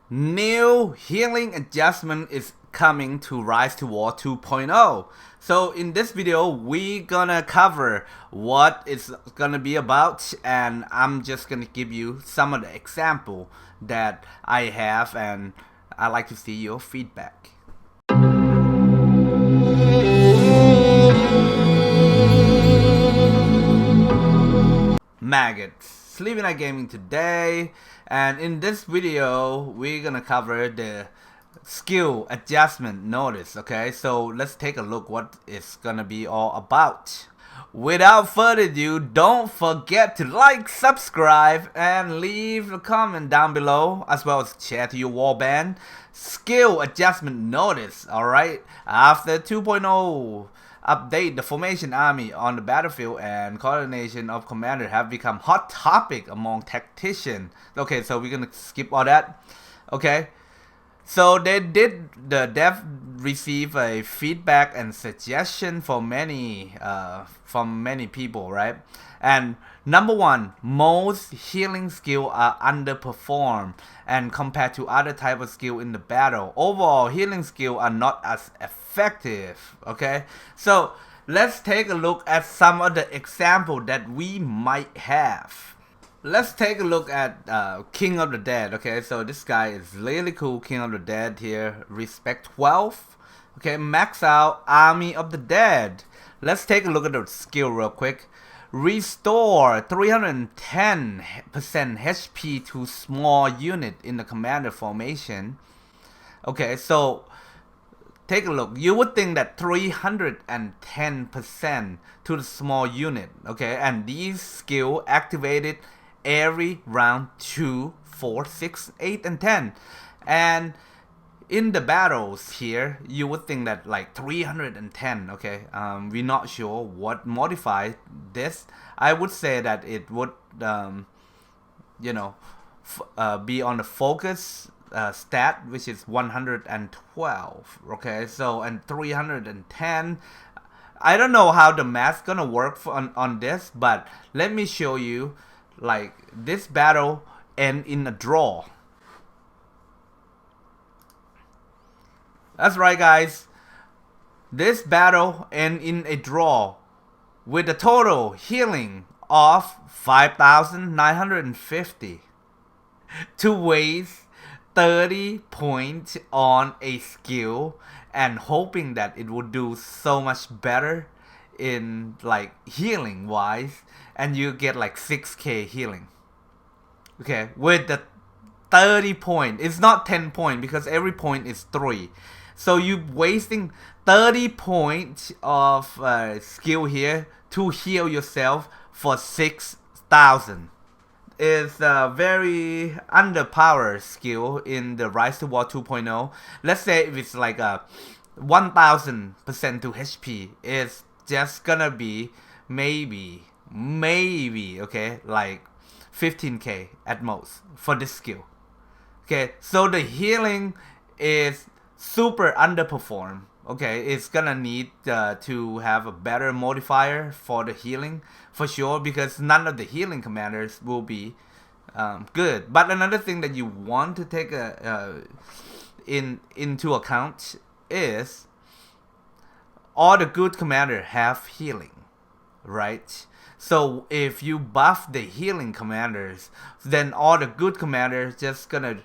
New healing adjustment is coming to Rise to War 2.0. So in this video, we gonna cover what it's gonna be about, and I'm just gonna give you some of the example that I have, and I'd like to see your feedback. Maggots, Sleepynight Gaming today, and in this video we're gonna cover the skill adjustment notice. Okay, so let's take a look what it's gonna be all about. Without further ado, don't forget to like, subscribe, and leave a comment down below, as well as share to your warband. Skill adjustment notice. Alright, after 2.0 update, the formation army on the battlefield and coordination of commander have become hot topic among tacticians. Okay, so we're gonna skip all that. Okay, so the dev receive a feedback and suggestion from many people, right? And number one, most healing skill are underperformed and compared to other type of skill in the battle. Overall, healing skill are not as effective. Okay, so let's take a look at some of the example that we might have. Let's take a look at King of the Dead. Okay, so this guy is really cool. King of the Dead here, respect 12. Okay, max out Army of the Dead. Let's take a look at the skill real quick. Restore 310% HP to small unit in the commander formation. Okay, so take a look. You would think that 310% to the small unit. Okay, and these skill activated every round 2, 4, 6, 8, and 10. And in the battles here, you would think that like 310. Okay, we're not sure what modified this. I would say that it would be on the focus stat, which is 112. Okay, so and 310, I don't know how the math's gonna work on this, but let me show you. Like, this battle end in a draw. That's right, guys. This battle end in a draw with a total healing of 5,950 to waste 30 points on a skill and hoping that it would do so much better in like healing wise, and you get like 6k healing. Okay, with the 30 point, it's not 10 point because every point is 3, so you wasting 30 points of skill here to heal yourself for 6,000. Is a very underpowered skill in the Rise to War 2.0. Let's say if it's like a 1000% to HP, it's just gonna be maybe okay, like 15k at most for this skill. Okay, so the healing is super underperformed. Okay, it's gonna need to have a better modifier for the healing for sure, because none of the healing commanders will be good. But another thing that you want to take into account is all the good commanders have healing, right? So if you buff the healing commanders, then all the good commanders just gonna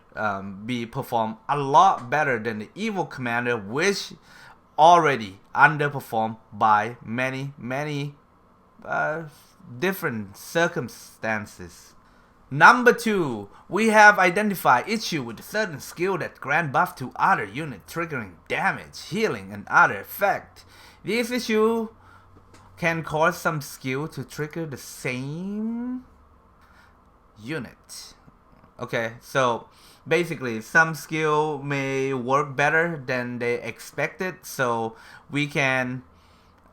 be perform a lot better than the evil commander, which already underperformed by many different circumstances. Number 2, we have identified issue with a certain skill that grant buff to other unit, triggering damage, healing, and other effect. This issue can cause some skill to trigger the same unit. Okay, so basically some skill may work better than they expected, so we can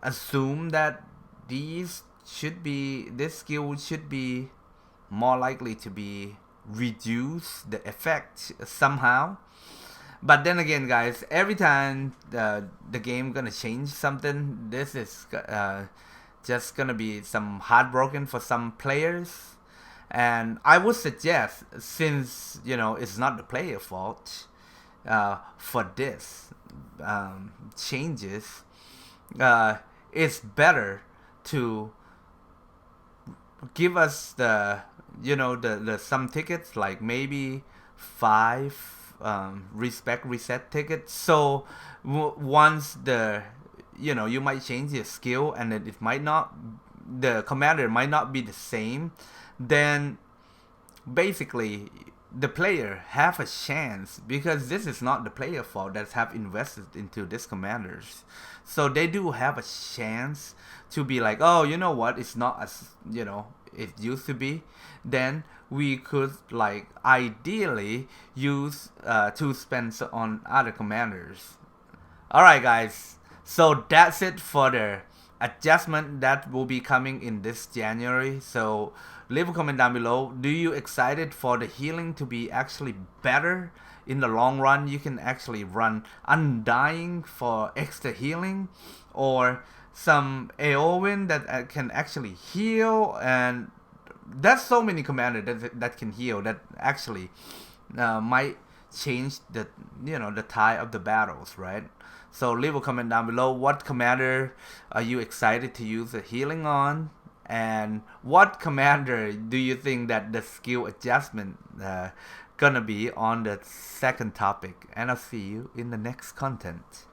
assume that this skill should be more likely to be reduce the effect somehow. But then again, guys, every time the game gonna change something, this is just gonna be some heartbroken for some players. And I would suggest, since it's not the player fault, for this changes, it's better to give us the the some tickets, like maybe 5 respect reset tickets. So once the you might change your skill and then it might not, the commander might not be the same, then basically the player have a chance, because this is not the player fault that have invested into this commanders. So they do have a chance to be like, oh, you know what, it's not as it used to be. Then we could, like, ideally use to spend on other commanders. Alright guys, so that's it for the adjustment that will be coming in this January. So leave a comment down below. Do you excited for the healing to be actually better in the long run? You can actually run Undying for extra healing, or some Aowen that can actually heal, and there's so many commanders that can heal that actually might change the the tide of the battles, right? So leave a comment down below. What commander are you excited to use the healing on? And what commander do you think that the skill adjustment gonna be on the second topic? And I'll see you in the next content.